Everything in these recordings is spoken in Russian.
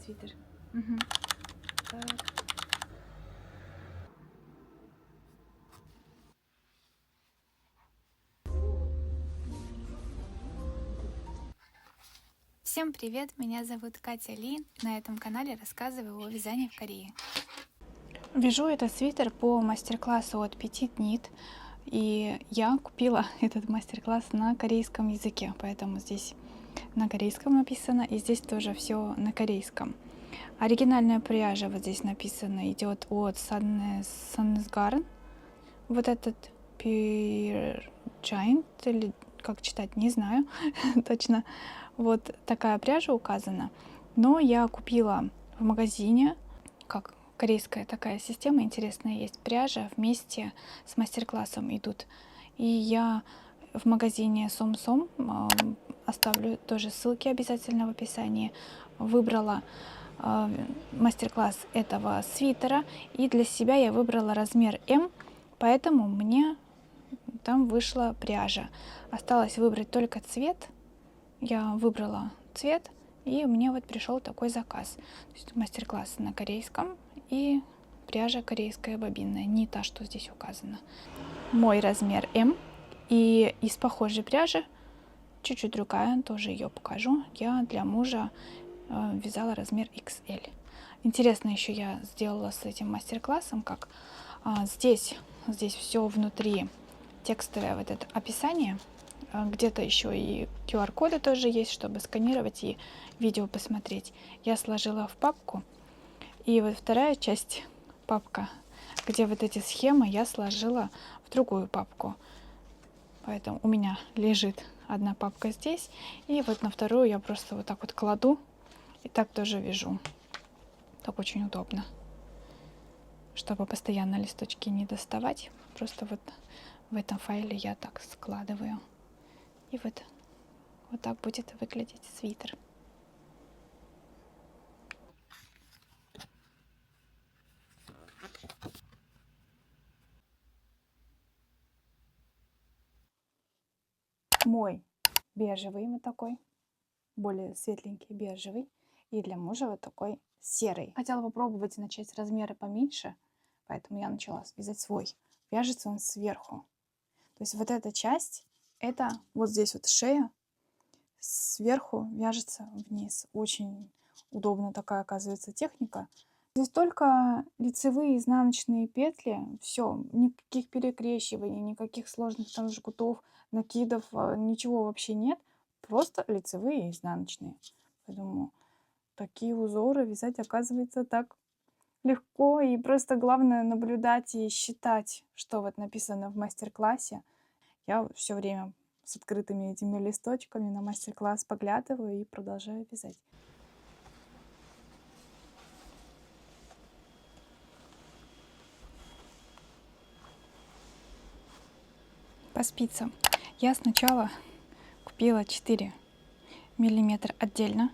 свитер. Угу. Так. Всем привет, меня зовут Катя Ли. На этом канале рассказываю о вязании в Корее. Вяжу этот свитер по мастер-классу от Petit Knit. И я купила этот мастер-класс на корейском языке, поэтому здесь на корейском написано, и здесь тоже все на корейском. Оригинальная пряжа вот здесь написано идет от Sannesgarn. Вот этот Pure Giant, или как читать, не знаю точно. Вот такая пряжа указана. Но я купила в магазине, как корейская такая система интересная есть, пряжа вместе с мастер-классом идут. И я в магазине Сом-Сом, оставлю тоже ссылки обязательно в описании, выбрала мастер-класс этого свитера, и для себя я выбрала размер М, поэтому мне там вышла пряжа. Осталось выбрать только цвет. Я выбрала цвет, и мне вот пришел такой заказ. То есть мастер-класс на корейском и пряжа корейская бобинная, не та, что здесь указано. Мой размер М, и из похожей пряжи, чуть-чуть другая, тоже ее покажу, я для мужа вязала размер XL. Интересно еще я сделала с этим мастер-классом, как здесь все внутри текстовое вот это описание, где-то еще и QR-коды тоже есть, чтобы сканировать и видео посмотреть. Я сложила в папку, и вот вторая часть папка, где вот эти схемы, я сложила в другую папку. Поэтому у меня лежит одна папка здесь, и вот на вторую я просто вот так вот кладу, и так тоже вяжу. Так очень удобно, чтобы постоянно листочки не доставать. Просто вот в этом файле я так складываю. И вот так будет выглядеть свитер. Мой бежевый вот такой, более светленький бежевый. И для мужа вот такой серый. Хотела попробовать начать с размера поменьше, поэтому я начала вязать свой. Вяжется он сверху. То есть вот эта часть, это вот здесь вот шея, сверху вяжется вниз. Очень удобно такая, оказывается, техника. Здесь только лицевые изнаночные петли, все, никаких перекрещиваний, никаких сложных там жгутов, накидов, ничего вообще нет, просто лицевые и изнаночные. Поэтому такие узоры вязать, оказывается, так легко, и просто главное наблюдать и считать, что вот написано в мастер-классе. Я все время с открытыми этими листочками на мастер-класс поглядываю и продолжаю вязать. По спицам. Я сначала купила 4 миллиметра отдельно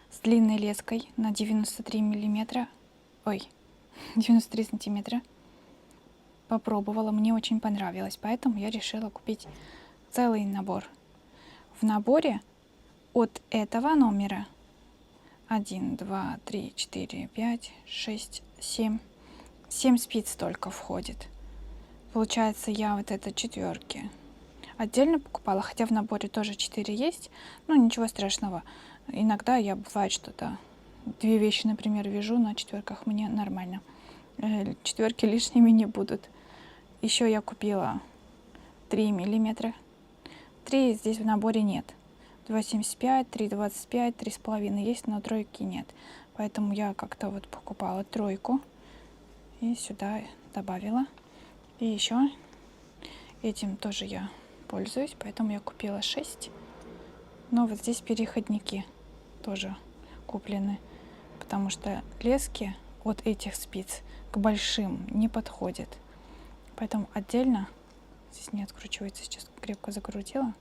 с длинной леской на 93 миллиметра, 93 сантиметра. Попробовала, мне очень понравилось, поэтому я решила купить целый набор. В наборе от этого номера 1, 2, 3, 4, 5, 6, 7. 7 спиц только входит. Получается, я вот это четверки отдельно покупала, хотя в наборе тоже 4 есть. Ну, ничего страшного. Иногда я, бывает, что-то 2 вещи, например, вяжу на четверках, мне нормально. Четверки лишними не будут. Еще я купила 3 миллиметра. 3 здесь в наборе нет. 2,75, 3,25, 3,5 есть, но тройки нет. Поэтому я как-то вот покупала тройку и сюда добавила. И еще этим тоже я пользуюсь, поэтому я купила 6. Но вот здесь переходники тоже куплены, потому что лески от этих спиц к большим не подходят. Поэтому отдельно, здесь не откручивается, сейчас крепко закрутила,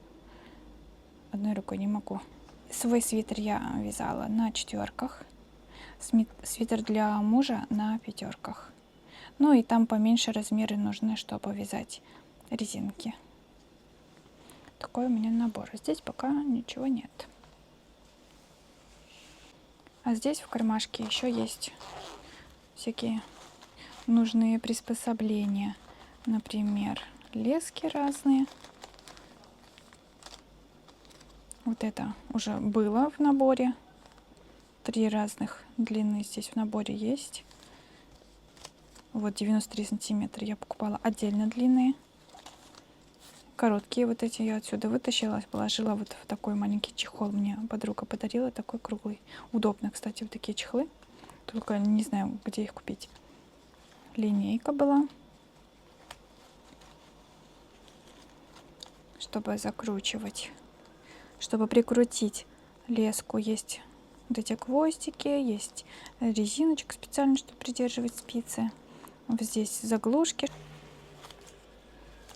одной рукой не могу. Свой свитер я вязала на четверках, свитер для мужа на пятерках. Ну и там поменьше размеры нужны, чтобы вязать резинки. Такой у меня набор. Здесь пока ничего нет. А здесь в кармашке еще есть всякие нужные приспособления. Например, лески разные. Вот это уже было в наборе. 3 разных длины здесь в наборе есть. Вот 93 сантиметра я покупала отдельно длинные. Короткие вот эти я отсюда вытащила, положила вот в такой маленький чехол. Мне подруга подарила такой круглый. Удобно, кстати, вот такие чехлы. Только не знаю, где их купить. Линейка была, чтобы закручивать, чтобы прикрутить леску. Есть вот эти гвоздики, есть резиночка специально, чтобы придерживать спицы. Вот здесь заглушки.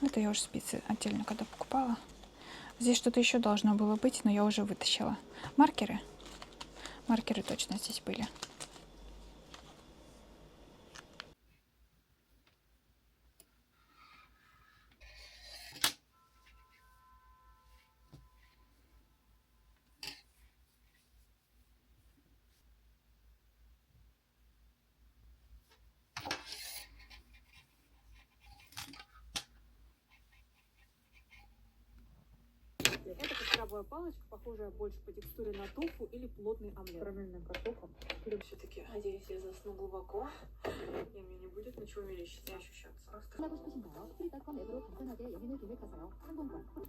Это я уже спицы отдельно когда покупала. Здесь что-то еще должно было быть, но я уже вытащила. Маркеры. Маркеры точно здесь были. Это крабовая палочка, похожая больше по текстуре на тофу или плотный омлет. Карамельным картофом. Все-таки, надеюсь, я засну глубоко, и мне не будет ничего мерещиться и ощущаться.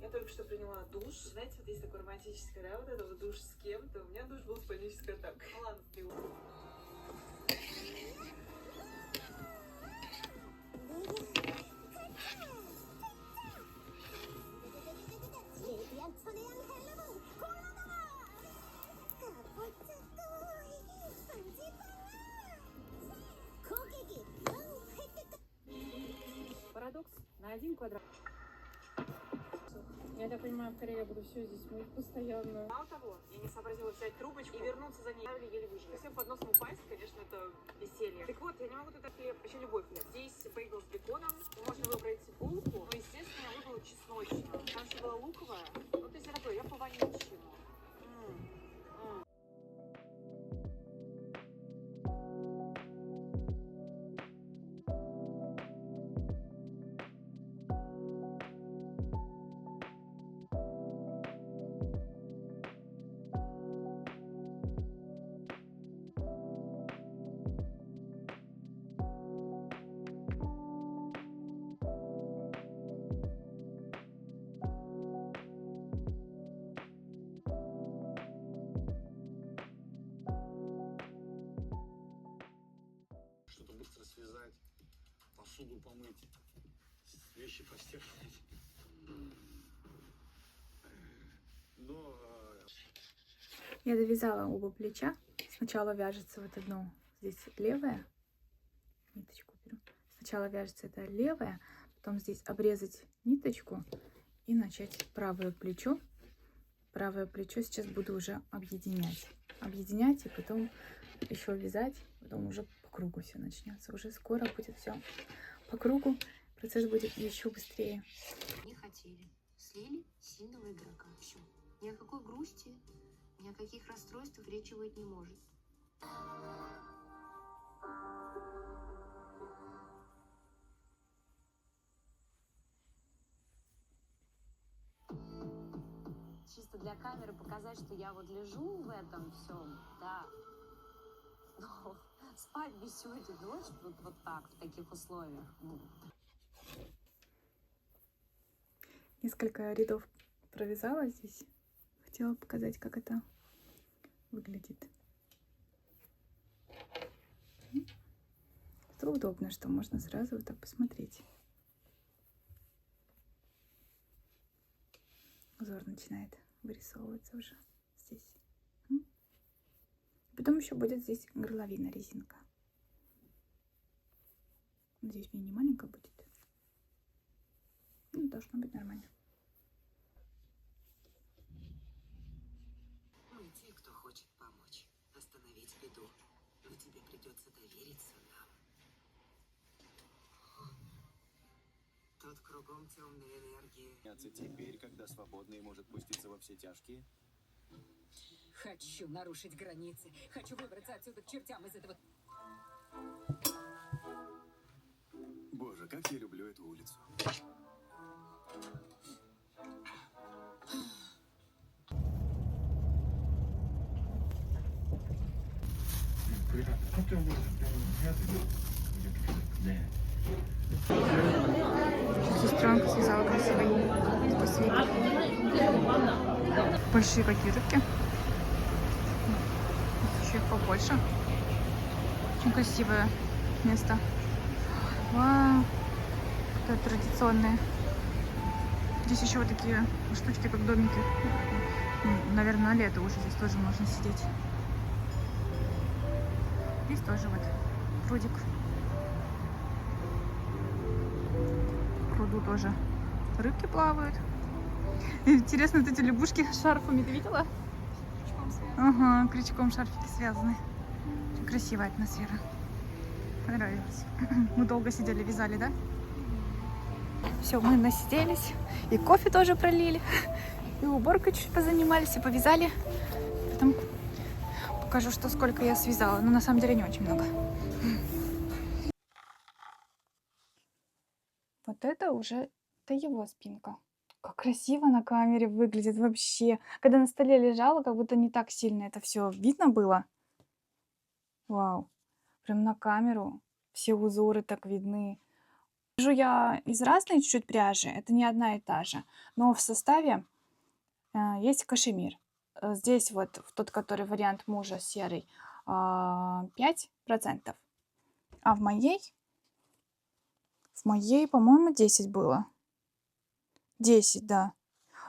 Я только что приняла душ. Знаете, вот есть такое романтическое, да, вот это вот душ с кем-то. У меня душ был с панической атакой. Ладно, парадокс на 1 квадрат. Я так понимаю, в Корее я буду все здесь мыть постоянно. Мало того, я не сообразила взять трубочку и вернуться за ней. Еле выжили. Всем под носом упасть, конечно, это веселье. Так вот, я не могу тут хлеб, вообще любой хлеб. Здесь бейгл с беконом, можно выбрать булку, но, естественно, я выбрала чесночную. Там еще была луковая. Ну, то есть я такой, я по вонючему. Что-то быстро связать, посуду помыть, вещи постирать. Но Я довязала оба плеча. Сначала вяжется вот одно, здесь левое. Ниточку беру. Сначала вяжется это левое, потом здесь обрезать ниточку и начать правое плечо. Правое плечо сейчас буду уже объединять. Объединять и потом еще вязать, потом уже по кругу все начнется. Уже скоро будет все по кругу. Процесс будет еще быстрее. Не хотели. Слили сильного игрока. Все. Ни о какой грусти, ни о каких расстройствах речи быть не может. Чисто для камеры показать, что я вот лежу в этом всем, да. Но спать без сегодня ночь вот так, в таких условиях. Несколько рядов провязала здесь. Хотела показать, как это выглядит. Это удобно, что можно сразу вот так посмотреть. Узор начинает вырисовываться уже здесь. Потом еще будет здесь горловина резинка. Надеюсь, мне не маленькая будет. Ну, должно быть нормально. Мы те, кто хочет помочь, остановить беду. Но тебе придется довериться нам. Тут кругом темные энергии. Теперь, когда свободный может пуститься во все тяжкие? Хочу нарушить границы. Хочу выбраться отсюда к чертям из этого. Боже, как я люблю эту улицу. Сестренка связала красивый такой свитер. Большие какие рыбки. Еще их побольше. Очень красивое место. Вау. Это традиционные. Здесь еще вот такие штучки, как домики. Наверное, на лето уже здесь тоже можно сидеть. Здесь тоже вот прудик. В пруду тоже рыбки плавают. Интересно, вот эти лягушки с шарфами ты видела? Крючком связано. Ага, крючком шарфики связаны. Очень красивая атмосфера. Понравилось. Мы долго сидели, вязали, да? Все, мы насиделись. И кофе тоже пролили. И уборкой чуть позанимались, и повязали. Потом покажу, что сколько я связала. Но на самом деле не очень много. Вот это уже это его спинка. Как красиво на камере выглядит вообще. Когда на столе лежала, как будто не так сильно это все видно было. Вау. Прям на камеру все узоры так видны. Вяжу я из разной чуть-чуть пряжи. Это не одна и та же. Но в составе есть кашемир. Здесь вот в тот, который вариант мужа серый, 5%. А в моей, по-моему, 10 было. 10, да.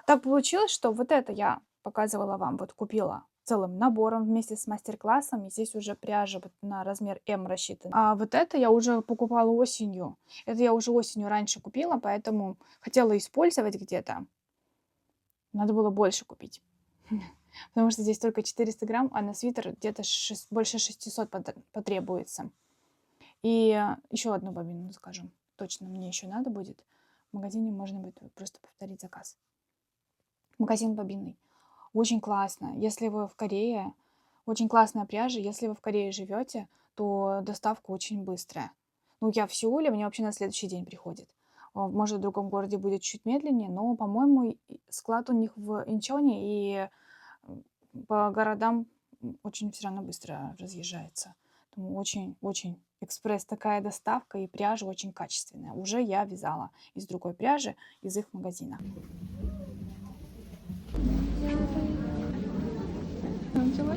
Так получилось, что вот это я показывала вам, вот купила целым набором вместе с мастер-классом. И здесь уже пряжа вот на размер М рассчитана. А вот это я уже покупала осенью. Это я уже осенью раньше купила, поэтому хотела использовать где-то. Надо было больше купить. Потому что здесь только 400 грамм, а на свитер где-то больше 600 потребуется. И еще одну бобину закажу. Точно мне еще надо будет. В магазине можно будет просто повторить заказ. Магазин бобинный. Очень классно. Если вы в Корее, очень классная пряжа. Если вы в Корее живете, то доставка очень быстрая. Ну, я в Сеуле, мне вообще на следующий день приходит. Может, в другом городе будет чуть медленнее, но, по-моему, склад у них в Инчоне, и по городам очень все равно быстро разъезжается. Очень экспресс такая доставка, и пряжа очень качественная. Уже я вязала из другой пряжи, из их магазина. Дамы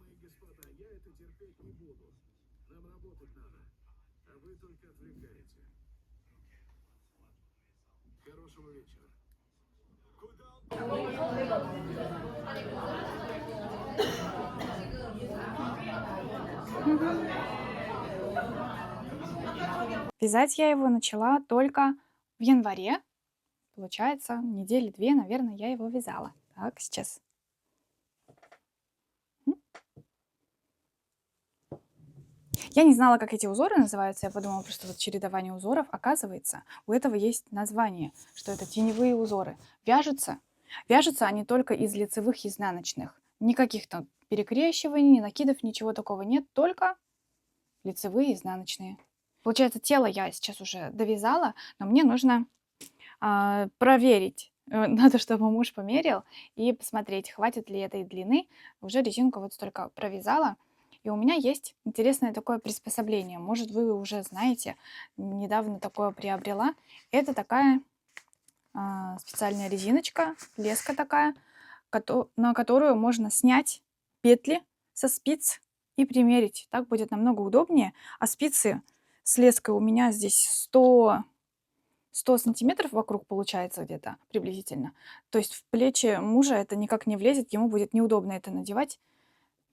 и господа, я это терпеть не буду. Нам работать надо, а вы только отвлекаете. Хорошего вечера. Вязать я его начала только в январе. Получается, недели 2, наверное, я его вязала. Так, сейчас. Я не знала, как эти узоры называются. Я подумала, просто вот чередование узоров. Оказывается, у этого есть название, что это теневые узоры. Вяжутся они только из лицевых и изнаночных. Никаких там перекрещиваний, накидов, ничего такого нет. Только лицевые и изнаночные. Получается, тело я сейчас уже довязала, но мне нужно проверить. Надо, чтобы муж померил и посмотреть, хватит ли этой длины. Уже резинку вот столько провязала. И у меня есть интересное такое приспособление. Может, вы уже знаете, недавно такое приобрела. Это такая специальная резиночка, леска такая, на которую можно снять петли со спиц и примерить. Так будет намного удобнее. А спицы с леской у меня здесь 100 сантиметров вокруг получается где-то приблизительно. То есть в плечи мужа это никак не влезет, ему будет неудобно это надевать.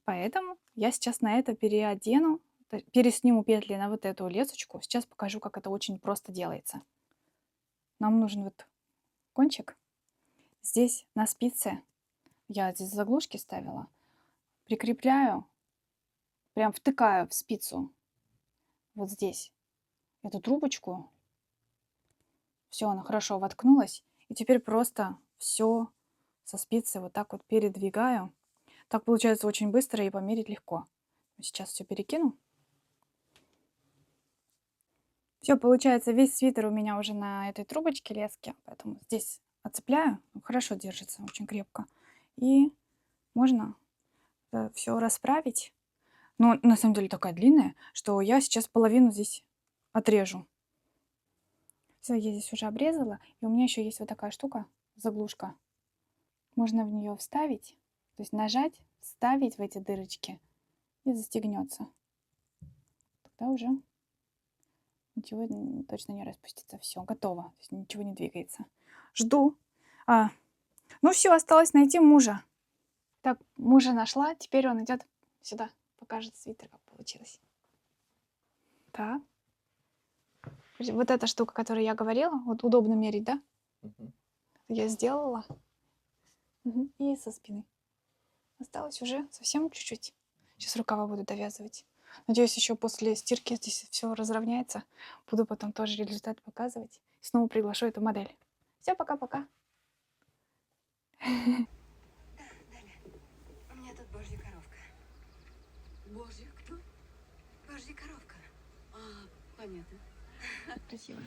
Поэтому я сейчас на это пересниму петли на вот эту лесочку. Сейчас покажу, как это очень просто делается. Нам нужен вот кончик. Здесь на спице, я здесь заглушки ставила, прикрепляю, прям втыкаю в спицу вот здесь эту трубочку Все, она хорошо воткнулась. И теперь просто все со спицы вот так вот передвигаю. Так получается очень быстро и померить легко. Сейчас все перекину. Все, получается, весь свитер у меня уже на этой трубочке лески, поэтому здесь отцепляю. Хорошо держится, очень крепко. И можно все расправить. Но на самом деле такая длинная, что я сейчас половину здесь отрежу. Все, я здесь уже обрезала. И у меня еще есть вот такая штука, заглушка. Можно в нее вставить, то есть нажать, вставить в эти дырочки и застегнется. Тогда уже ничего точно не распустится. Все, готово. То есть ничего не двигается. Жду. Ну все, осталось найти мужа. Так, мужа нашла. Теперь он идет сюда. Покажет свитер, как получилось. Так. Вот эта штука, о которой я говорила, вот удобно мерить, да? Я сделала. И со спины. Осталось уже совсем чуть-чуть. Сейчас рукава буду довязывать. Надеюсь, еще после стирки здесь все разровняется. Буду потом тоже результат показывать. Снова приглашу эту модель. Все, пока-пока. Далее. У меня тут божья коровка. Божья кто? Божья коровка. Понятно. Красиво.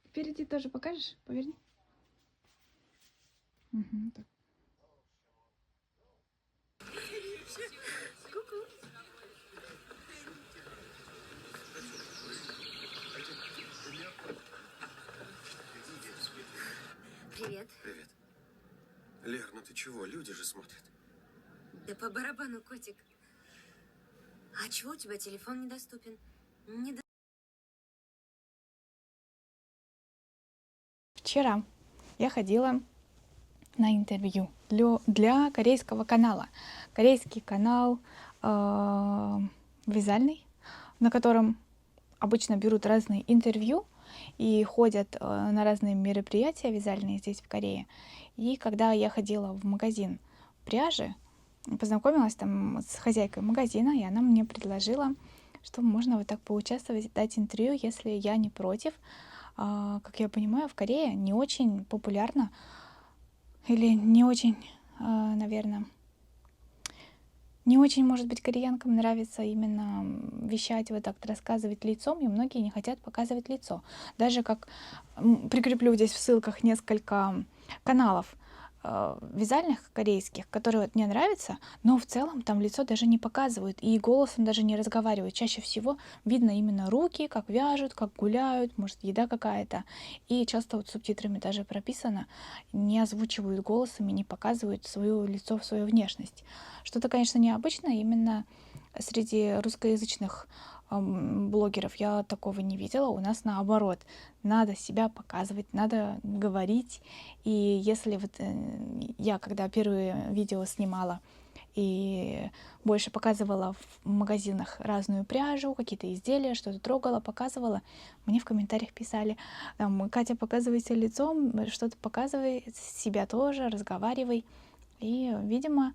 Впереди тоже покажешь? Поверни. Так. Привет. Привет. Лер, ну ты чего? Люди же смотрят. Да по барабану, котик. А чего у тебя телефон недоступен? Вчера я ходила на интервью для корейского канала. Корейский канал вязальный, на котором обычно берут разные интервью и ходят на разные мероприятия вязальные здесь, в Корее. И когда я ходила в магазин пряжи, познакомилась там с хозяйкой магазина, и она мне предложила, что можно вот так поучаствовать, дать интервью, если я не против. Как я понимаю, в Корее не очень популярно или не очень, наверное, не очень, может быть, кореянкам нравится именно вещать вот так, рассказывать лицом, и многие не хотят показывать лицо. Даже как прикреплю здесь в ссылках несколько каналов вязальных корейских, которые вот мне нравятся, но в целом там лицо даже не показывают, и голосом даже не разговаривают. Чаще всего видно именно руки, как вяжут, как гуляют, может, еда какая-то. И часто вот субтитрами даже прописано, не озвучивают голосом и не показывают свое лицо, свою внешность. Что-то, конечно, необычно именно среди русскоязычных блогеров я такого не видела. У нас наоборот. Надо себя показывать, надо говорить. И если вот я, когда первые видео снимала и больше показывала в магазинах разную пряжу, какие-то изделия, что-то трогала, показывала, мне в комментариях писали, там, Катя, показывайся лицом, что-то показывай, себя тоже, разговаривай. И, видимо,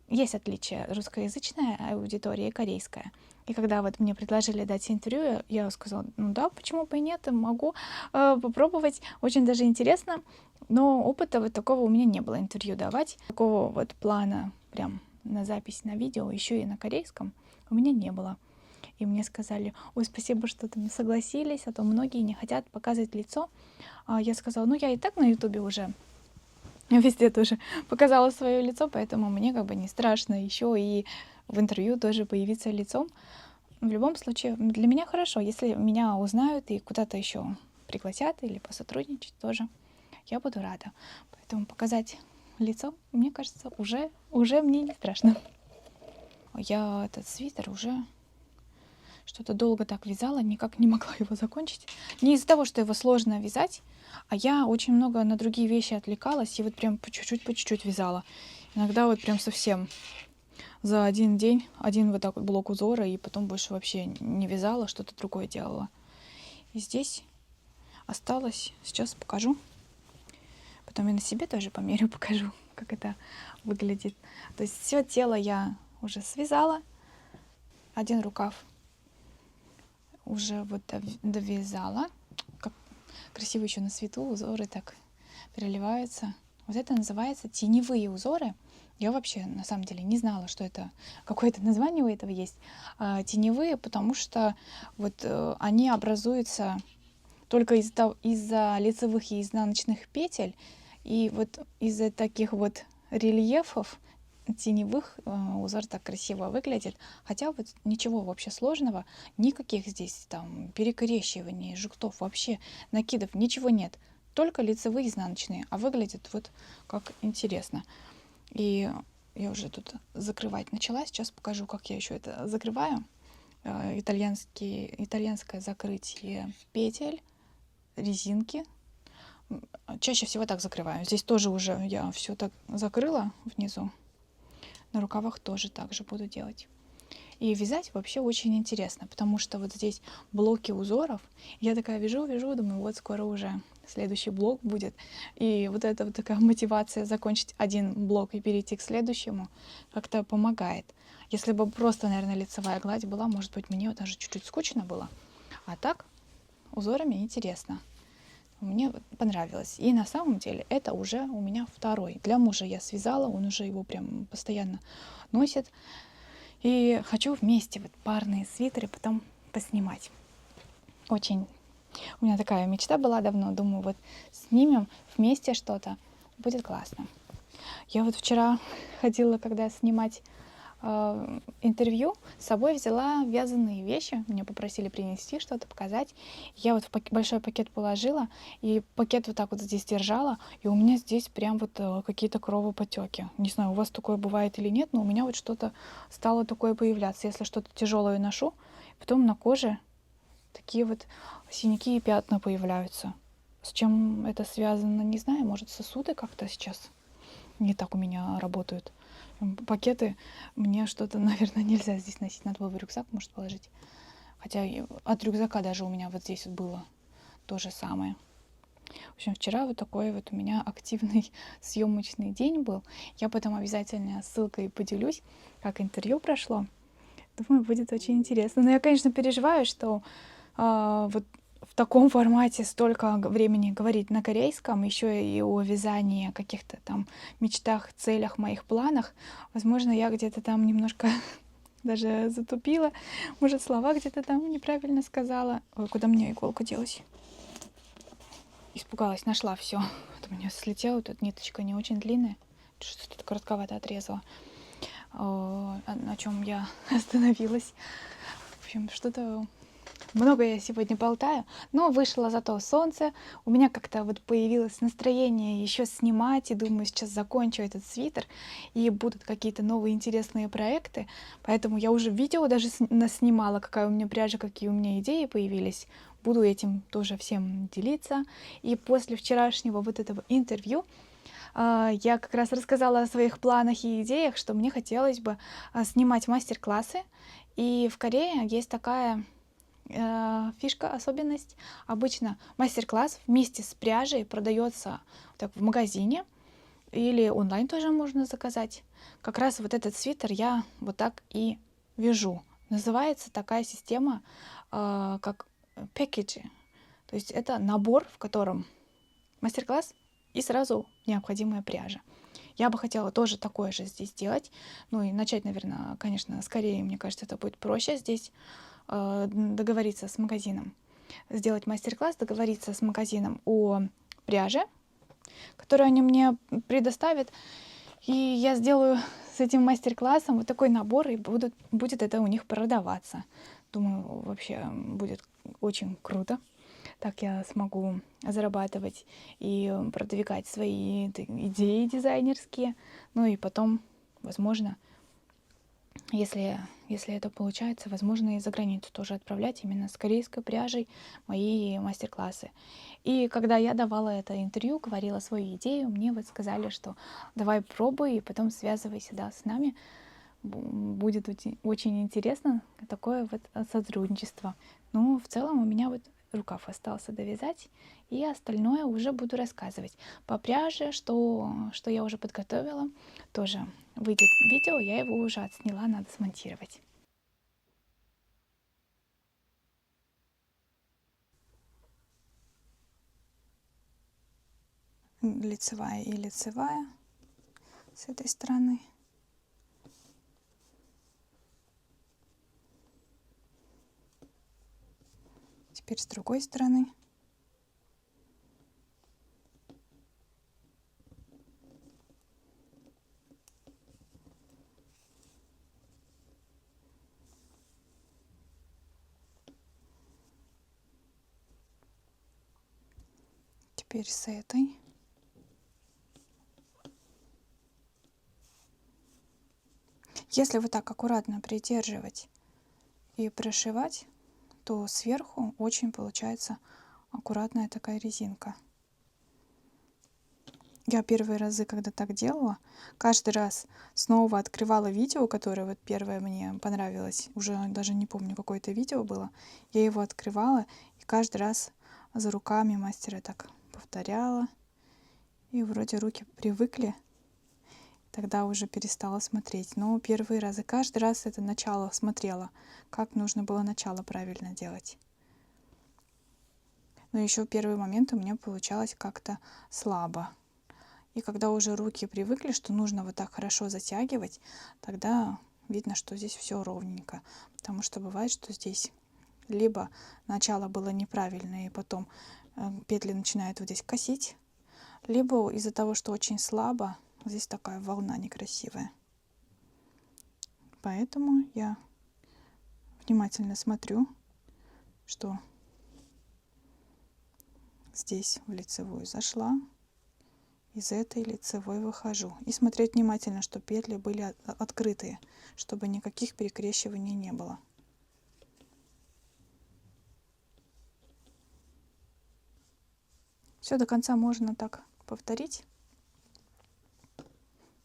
есть отличие русскоязычная аудитория и корейская. И когда вот мне предложили дать интервью, я сказала, ну да, почему бы и нет, могу попробовать, очень даже интересно, но опыта вот такого у меня не было интервью давать, такого вот плана прям на запись, на видео, еще и на корейском у меня не было. И мне сказали, ой, спасибо, что там согласились, а то многие не хотят показывать лицо. Я сказала, ну я и так на ютубе уже везде тоже показала свое лицо, поэтому мне как бы не страшно еще и в интервью тоже появиться лицом. В любом случае, для меня хорошо, если меня узнают и куда-то еще пригласят или посотрудничать тоже, я буду рада. Поэтому показать лицо, мне кажется, уже мне не страшно. Я этот свитер уже что-то долго так вязала, никак не могла его закончить. Не из-за того, что его сложно вязать, а я очень много на другие вещи отвлекалась и вот прям по чуть-чуть вязала. Иногда вот прям совсем за один день один вот так вот блок узора, и потом больше вообще не вязала, что-то другое делала. И здесь осталось, сейчас покажу. Потом и на себе тоже померю, покажу, как это выглядит. То есть все тело я уже связала. один рукав уже вот довязала. Как красиво еще на свету узоры так переливаются. Вот это называется теневые узоры. Я вообще на самом деле не знала, что это какое-то название у этого есть. Теневые, потому что вот они образуются только из-за лицевых и изнаночных петель. И вот из-за таких вот рельефов теневых узор так красиво выглядит. Хотя вот ничего вообще сложного, никаких здесь там перекрещиваний, жгутов, вообще накидов, ничего нет. Только лицевые и изнаночные, а выглядит вот как интересно. И я уже тут закрывать начала. Сейчас покажу, как я еще это закрываю. Итальянское закрытие петель, резинки. Чаще всего так закрываю. Здесь тоже уже я все так закрыла внизу. На рукавах тоже так же буду делать. И вязать вообще очень интересно, потому что вот здесь блоки узоров. Я такая вяжу, думаю, вот скоро уже следующий блок будет. И вот эта вот такая мотивация закончить один блок и перейти к следующему как-то помогает. Если бы просто, наверное, лицевая гладь была, может быть, мне даже чуть-чуть скучно было. А так узорами интересно. Мне понравилось. И на самом деле это уже у меня второй. Для мужа я связала, он уже его прям постоянно носит. И хочу вместе вот парные свитеры потом поснимать. Очень у меня такая мечта была давно. Думаю, вот снимем вместе что-то. Будет классно. Я вот вчера ходила, когда снимать интервью, с собой взяла вязаные вещи. Меня попросили принести что-то, показать. Я вот в большой пакет положила, и пакет вот так вот здесь держала, и у меня здесь прям вот какие-то кровоподтеки. Не знаю, у вас такое бывает или нет, но у меня вот что-то стало такое появляться. Если что-то тяжелое ношу, потом на коже такие вот синяки и пятна появляются. С чем это связано, не знаю. Может, сосуды как-то сейчас не так у меня работают. Пакеты мне что-то, наверное, нельзя здесь носить. Надо было в рюкзак, может, положить. Хотя от рюкзака даже у меня вот здесь вот было то же самое. В общем, вчера вот такой вот у меня активный съемочный день был. Я потом обязательно ссылкой поделюсь, как интервью прошло. Думаю, будет очень интересно. Но я, конечно, переживаю, что вот в таком формате столько времени говорить на корейском, еще и о вязании, о каких-то там мечтах, целях, моих планах. Возможно, я где-то там немножко даже затупила, может, слова где-то там неправильно сказала. Ой, куда мне иголка делась? Испугалась, нашла все. Вот у меня слетела, тут ниточка не очень длинная, что-то коротковато отрезала. На чем я остановилась. В общем, что-то много я сегодня болтаю, но вышло зато солнце. У меня как-то вот появилось настроение еще снимать, и думаю, сейчас закончу этот свитер, и будут какие-то новые интересные проекты. Поэтому я уже видео даже наснимала, какая у меня пряжа, какие у меня идеи появились. Буду этим тоже всем делиться. И после вчерашнего вот этого интервью я как раз рассказала о своих планах и идеях, что мне хотелось бы снимать мастер-классы. И в Корее есть такая фишка, особенность. Обычно мастер-класс вместе с пряжей продается так в магазине или онлайн тоже можно заказать. Как раз вот этот свитер я вот так и вяжу. Называется такая система как пэкэджи. То есть это набор, в котором мастер-класс и сразу необходимая пряжа. Я бы хотела тоже такое же здесь сделать. Ну и начать, наверное, конечно, скорее, мне кажется, это будет проще здесь договориться с магазином, сделать мастер-класс, договориться с магазином о пряже, которую они мне предоставят, и я сделаю с этим мастер-классом вот такой набор, и будет это у них продаваться. Думаю, вообще будет очень круто. Так я смогу зарабатывать и продвигать свои идеи дизайнерские. Ну и потом, возможно, если это получается, возможно, и за границу тоже отправлять именно с корейской пряжей мои мастер-классы. И когда я давала это интервью, говорила свою идею, мне вот сказали, что давай пробуй и потом связывайся, да, с нами. Будет очень интересно такое вот сотрудничество. Ну, в целом у меня вот рукав остался довязать, и остальное уже буду рассказывать. По пряже, что я уже подготовила, тоже выйдет видео, я его уже отсняла, надо смонтировать. лицевая и лицевая с этой стороны. Теперь с другой стороны. Теперь с этой. Если вот так аккуратно придерживать и прошивать, то сверху очень получается аккуратная такая резинка. Я первые разы, когда так делала, каждый раз снова открывала видео, которое вот первое мне понравилось. Уже даже не помню, какое это видео было. Я его открывала и каждый раз за руками мастера так повторяла. И вроде руки привыкли. Тогда уже перестала смотреть. Но первые разы, каждый раз это начало смотрела, как нужно было начало правильно делать. Но еще первый момент у меня получалось как-то слабо. И когда уже руки привыкли, что нужно вот так хорошо затягивать, тогда видно, что здесь все ровненько. Потому что бывает, что здесь либо начало было неправильное, и потом петли начинают вот здесь косить, либо из-за того, что очень слабо, здесь такая волна некрасивая. Поэтому я внимательно смотрю, что здесь в лицевую зашла, из этой лицевой выхожу. И смотреть внимательно, чтобы петли были открытые, чтобы никаких перекрещиваний не было. Все до конца можно так повторить.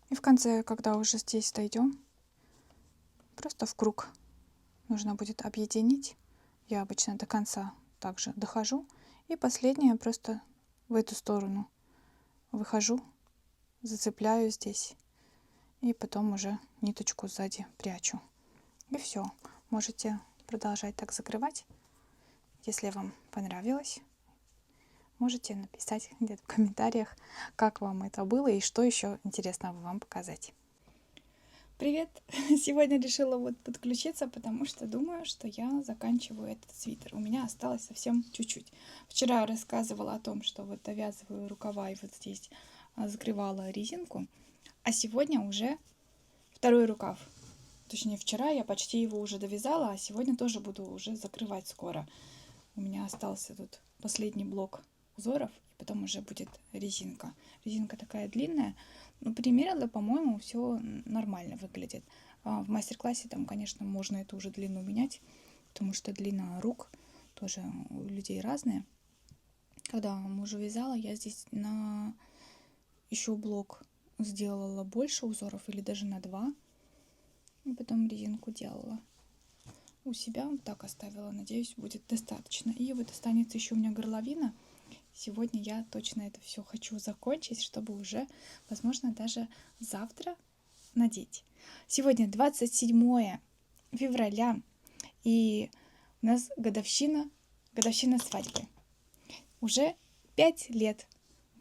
И в конце, когда уже здесь дойдем, просто в круг нужно будет объединить. Я обычно до конца также дохожу. И последнее просто в эту сторону выхожу, зацепляю здесь. И потом уже ниточку сзади прячу. И все. Можете продолжать так закрывать. Если вам понравилось, можете написать где-то в комментариях, как вам это было и что еще интересного вам показать. Привет! Сегодня решила вот подключиться, потому что думаю, что я заканчиваю этот свитер. У меня осталось совсем чуть-чуть. Вчера рассказывала о том, что вот довязываю рукава и вот здесь закрывала резинку, а сегодня уже второй рукав. Точнее, вчера я почти его уже довязала, а сегодня тоже буду уже закрывать скоро. У меня остался тут последний блок узоров, и потом уже будет резинка. Резинка такая длинная, но примерила, по-моему, все нормально выглядит. В мастер-классе там, конечно, можно эту уже длину менять, потому что длина рук тоже у людей разная. Когда мужу вязала, я здесь на еще блок сделала больше узоров, или даже на 2, и потом резинку делала. У себя вот так оставила, надеюсь, будет достаточно. И вот останется еще у меня горловина. Сегодня я точно это все хочу закончить, чтобы уже, возможно, даже завтра надеть. Сегодня 27 февраля, и у нас годовщина свадьбы. Уже 5 лет.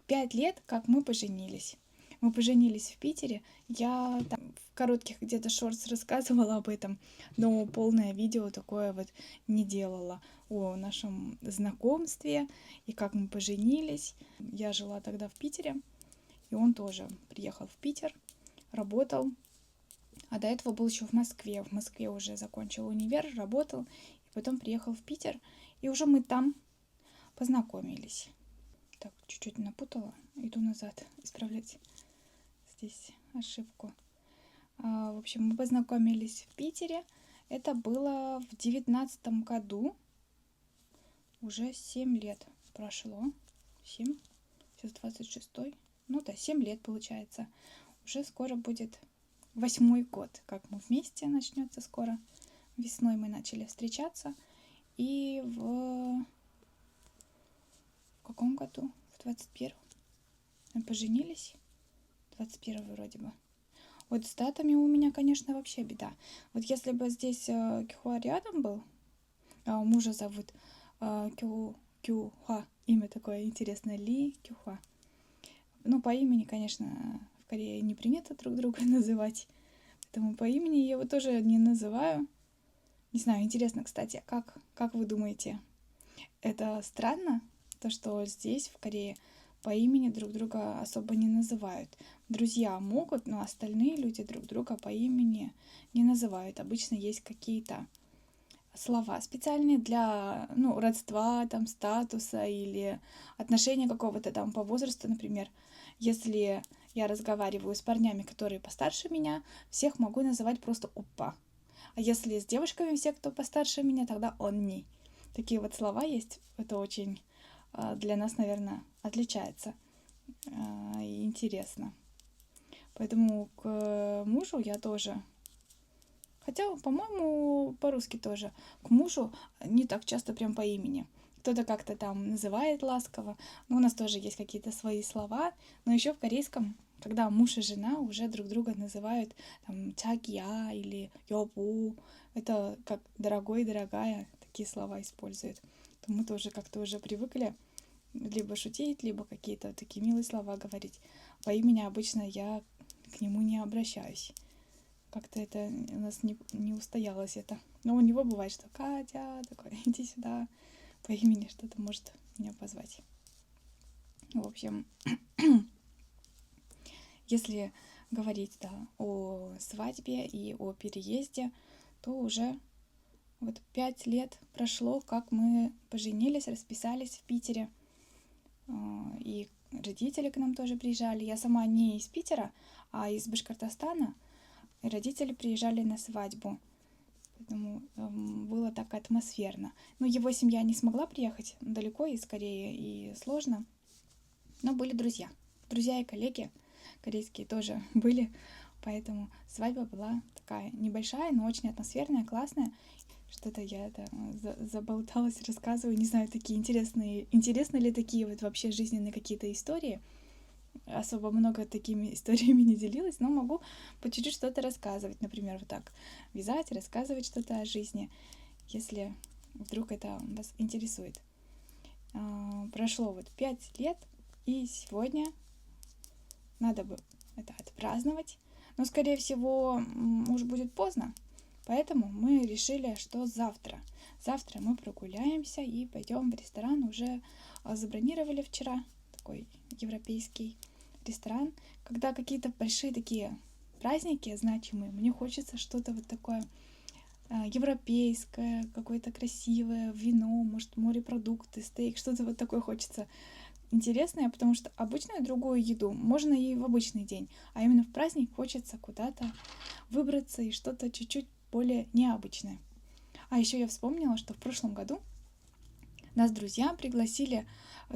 5 лет, как мы поженились. Мы поженились в Питере. Я там в коротких где-то шортс рассказывала об этом, но полное видео такое вот не делала о нашем знакомстве и как мы поженились. Я жила тогда в Питере, и он тоже приехал в Питер, работал. А до этого был еще в Москве. В Москве уже закончил универ, работал, и потом приехал в Питер, и уже мы там познакомились. Так, чуть-чуть напутала. Иду назад исправлять здесь ошибку. В общем, мы познакомились в Питере. Это было в 19 году. Уже 7 лет прошло. 7. Сейчас 26-й. Ну да, 7 лет получается. Уже скоро будет 8-й год, как мы вместе, начнется скоро. Весной мы начали встречаться. И в каком году? В 21-м. Мы поженились. 21-й вроде бы. Вот с датами у меня, конечно, вообще беда. Вот если бы здесь Кюхуа рядом был, мужа зовут Кюхуа, имя такое интересное, Ли Кюхуа. Ну, по имени, конечно, в Корее не принято друг друга называть. Поэтому по имени я его тоже не называю. Не знаю, интересно, кстати, как вы думаете, это странно, то, что здесь, в Корее, по имени друг друга особо не называют. Друзья могут, но остальные люди друг друга по имени не называют. Обычно есть какие-то слова специальные для, ну, родства, там, статуса или отношения какого-то там по возрасту, например. Если я разговариваю с парнями, которые постарше меня, всех могу называть просто опа. А если с девушками все, кто постарше меня, тогда онни. Такие вот слова есть. Это очень для нас, наверное, отличается и интересно. Поэтому к мужу я тоже... Хотя, по-моему, по-русски тоже. К мужу не так часто прям по имени. Кто-то как-то там называет ласково. Но у нас тоже есть какие-то свои слова. Но еще в корейском, когда муж и жена уже друг друга называют там чагия или йобу. Это как дорогой, дорогая. Такие слова используют. То мы тоже как-то уже привыкли либо шутить, либо какие-то такие милые слова говорить. По имени обычно я к нему не обращаюсь. Как-то это у нас не устоялось это. Но у него бывает, что Катя, такой, иди сюда, по имени что-то может меня позвать. В общем, если говорить, да, о свадьбе и о переезде, то уже вот 5 лет прошло, как мы поженились, расписались в Питере. И родители к нам тоже приезжали. Я сама не из Питера, а из Башкортостана. И родители приезжали на свадьбу. Поэтому было так атмосферно. Но его семья не смогла приехать далеко из Кореи, и сложно. Но были друзья. Друзья и коллеги корейские тоже были. Поэтому свадьба была такая небольшая, но очень атмосферная, классная. Что-то я заболталась, рассказываю. Не знаю, такие интересны ли такие вот вообще жизненные какие-то истории. Особо много такими историями не делилась, но могу по чуть-чуть что-то рассказывать. Например, вот так вязать, рассказывать что-то о жизни, если вдруг это вас интересует. Прошло вот 5 лет, и сегодня надо бы это отпраздновать. Но, скорее всего, уже будет поздно. Поэтому мы решили, что завтра мы прогуляемся и пойдем в ресторан. Уже забронировали вчера такой европейский ресторан. Когда какие-то большие такие праздники значимые, мне хочется что-то вот такое европейское, какое-то красивое, вино, может, морепродукты, стейк, что-то вот такое хочется интересное, потому что обычную другую еду можно и в обычный день, а именно в праздник хочется куда-то выбраться и что-то чуть-чуть более необычное. А еще я вспомнила, что в прошлом году нас друзья пригласили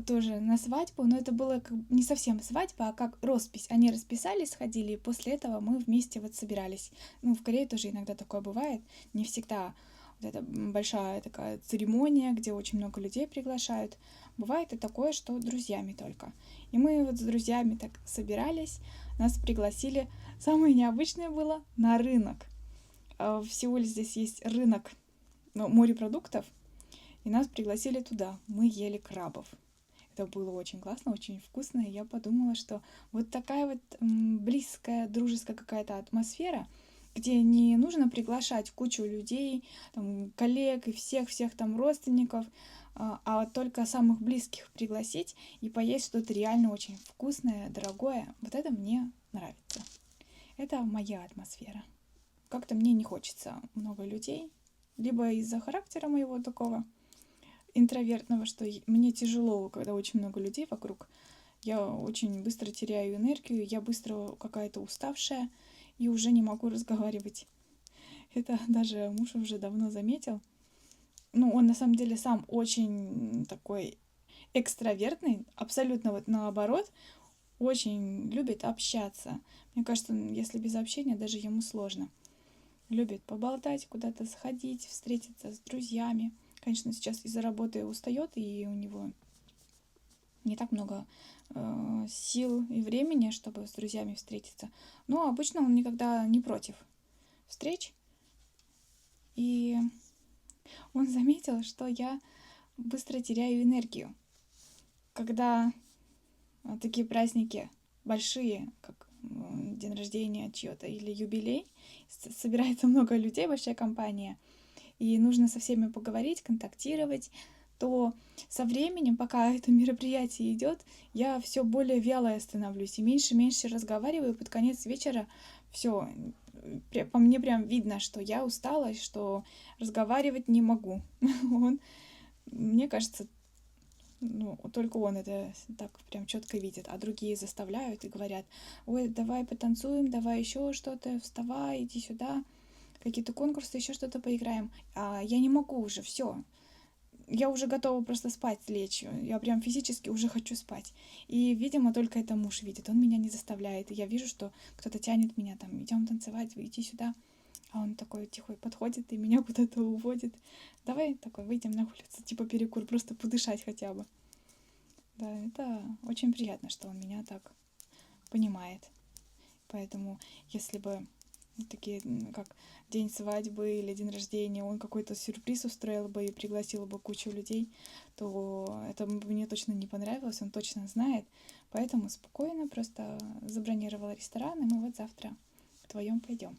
тоже на свадьбу, но это было не совсем свадьба, а как роспись. Они расписались, сходили, и после этого мы вместе вот собирались. Ну, в Корее тоже иногда такое бывает. Не всегда вот эта большая такая церемония, где очень много людей приглашают. Бывает и такое, что друзьями только. И мы вот с друзьями так собирались, нас пригласили. Самое необычное было на рынок. В Сеуле здесь есть рынок морепродуктов, и нас пригласили туда. Мы ели крабов. Это было очень классно, очень вкусно, и я подумала, что вот такая вот близкая, дружеская какая-то атмосфера, где не нужно приглашать кучу людей, там, коллег и всех там родственников, а только самых близких пригласить и поесть что-то реально очень вкусное, дорогое. Вот это мне нравится. Это моя атмосфера. Как-то мне не хочется много людей, либо из-за характера моего такого интровертного, что мне тяжело, когда очень много людей вокруг. Я очень быстро теряю энергию, я быстро какая-то уставшая и уже не могу разговаривать. Это даже муж уже давно заметил. Ну, он на самом деле сам очень такой экстравертный, абсолютно вот наоборот, очень любит общаться. Мне кажется, если без общения, даже ему сложно. Любит поболтать, куда-то сходить, встретиться с друзьями. Конечно, сейчас из-за работы устает, и у него не так много сил и времени, чтобы с друзьями встретиться. Но обычно он никогда не против встреч. И он заметил, что я быстро теряю энергию. Когда такие праздники большие, как день рождения чьё-то или юбилей, собирается много людей, большая компания, и нужно со всеми поговорить, контактировать, то со временем, пока это мероприятие идет, я все более вялая становлюсь и меньше разговариваю. Под конец вечера все по мне прям видно, что я устала, что разговаривать не могу. Мне кажется, только он это так прям четко видит, а другие заставляют и говорят: ой, давай потанцуем, давай еще что-то, вставай, иди сюда, какие-то конкурсы, еще что-то поиграем. А я не могу уже, все. Я уже готова просто спать лечь. Я прям физически уже хочу спать. И, видимо, только это муж видит. Он меня не заставляет. И я вижу, что кто-то тянет меня там: идем танцевать, иди сюда. А он такой тихо подходит и меня куда-то уводит. Давай такой выйдем на улицу, типа перекур, просто подышать хотя бы. Да, это очень приятно, что он меня так понимает. Поэтому, если бы такие, как день свадьбы или день рождения, он какой-то сюрприз устроил бы и пригласил бы кучу людей, то это бы мне точно не понравилось, он точно знает. Поэтому спокойно просто забронировала ресторан, и мы вот завтра вдвоем пойдем.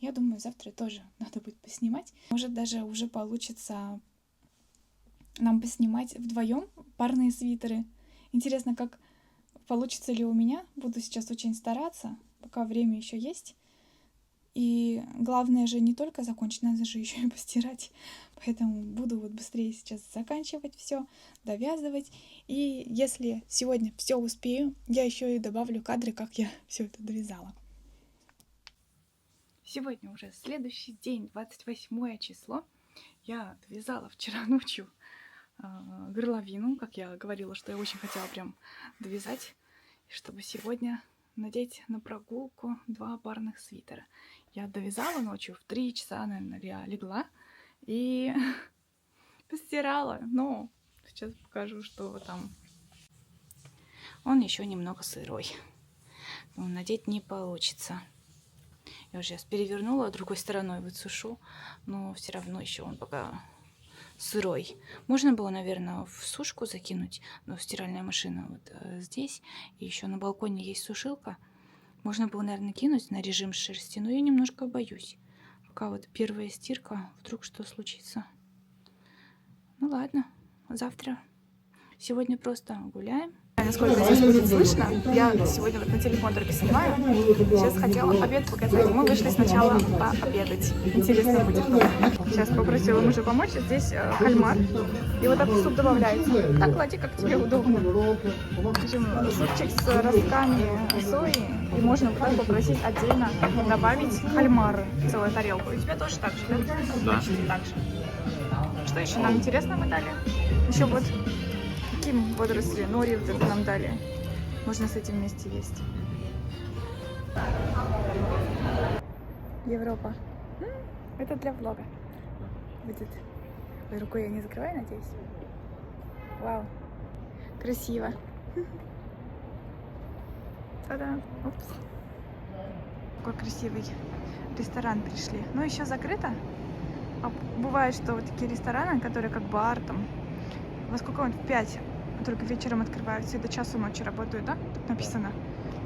Я думаю, завтра тоже надо будет поснимать. Может, даже уже получится нам поснимать вдвоем парные свитеры. Интересно, как получится ли у меня. Буду сейчас очень стараться, пока время еще есть. И главное же не только закончить, надо же еще и постирать. Поэтому буду вот быстрее сейчас заканчивать все, довязывать. И если сегодня все успею, я еще и добавлю кадры, как я все это довязала. Сегодня уже следующий день, 28 число. Я довязала вчера ночью горловину, как я говорила, что я очень хотела прям довязать, чтобы сегодня надеть на прогулку 2 парных свитера. Я довязала ночью, в 3 часа, наверное, я легла и постирала. Но сейчас покажу, что там. Он еще немного сырой. Но надеть не получится. Я уже сейчас перевернула другой стороной, вот сушу, но все равно еще он пока сырой. Можно было, наверное, в сушку закинуть, но стиральная машина вот здесь. И еще на балконе есть сушилка. Можно было, наверное, кинуть на режим шерсти, но я немножко боюсь. Пока вот первая стирка, вдруг что случится. Ну ладно, завтра. Сегодня просто гуляем. Насколько здесь будет слышно, я сегодня вот на телефон только снимаю. Сейчас хотела обед показать. Мы вышли сначала пообедать. Интересно будет. Сейчас попросила мужа помочь. Здесь кальмар. И вот так суп добавляется. Так, клади, как тебе удобно. В общем, супчик с ростками сои. И можно вот так попросить отдельно добавить кальмары в целую тарелку. И тебе тоже так же, да? Да. Почти так же. Что еще нам интересно мы дали? Еще вот водоросли, нори вот это нам дали. Можно с этим вместе есть. Европа. Это для влога будет. Ой, рукой я не закрываю, надеюсь. Вау. Красиво. Та-да. Упс. Какой красивый ресторан пришли. Но еще закрыто. А бывает, что вот такие рестораны, которые как бар там, во сколько он? В 5. Только вечером открываются и до часу ночи работают, да? Тут написано,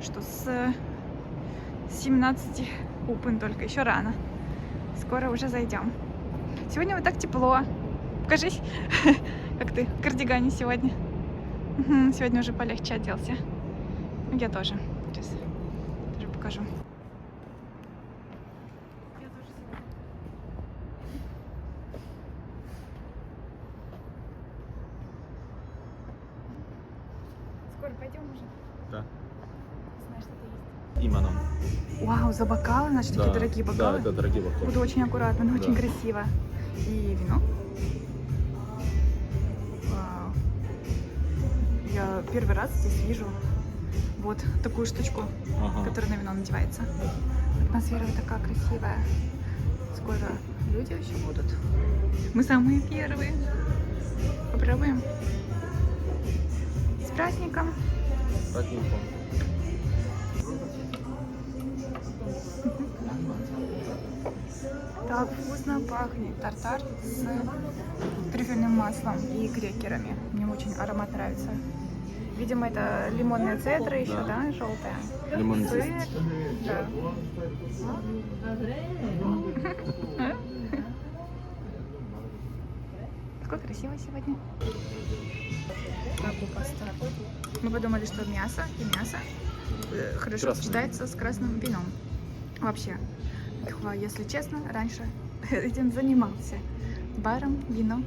что с 17 open только, еще рано. Скоро уже зайдем. Сегодня вот так тепло. Покажись, как ты в кардигане сегодня. Сегодня уже полегче оделся. Я тоже. Сейчас тоже покажу. Скоро пойдем уже? Да. Знаешь, что это есть? Иманом. Вау, за бокалы, значит, такие дорогие бокалы. Да, это дорогие бокалы. Буду очень аккуратно, но очень красиво. И вино. Вау. Я первый раз здесь вижу вот такую штучку, которая на вино надевается. Атмосфера такая красивая. Скоро люди еще будут. Мы самые первые. Попробуем. С праздником. С праздником. Так вкусно пахнет. Тартар с трюфельным маслом и крекерами. Мне очень аромат нравится. Видимо, это лимонные цедры еще, да, желтая. Лимонный Сыр, да. Какой красивый сегодня. Паста. Мы подумали, что мясо и мясо хорошо Красное. сочетается с красным вином. Вообще, Ихва, если честно, раньше этим занимался. Баром, вино,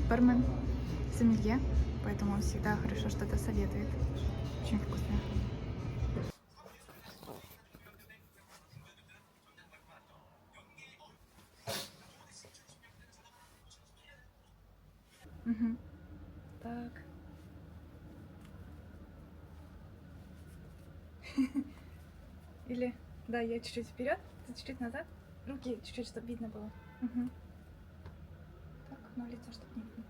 бармен, сомелье. Поэтому он всегда хорошо что-то советует. Очень вкусно. Мгм. Так. Или, да, я чуть-чуть вперед, ты чуть-чуть назад. Руки чуть-чуть, чтобы видно было. Мгм. Так, но лицо, чтобы не видно.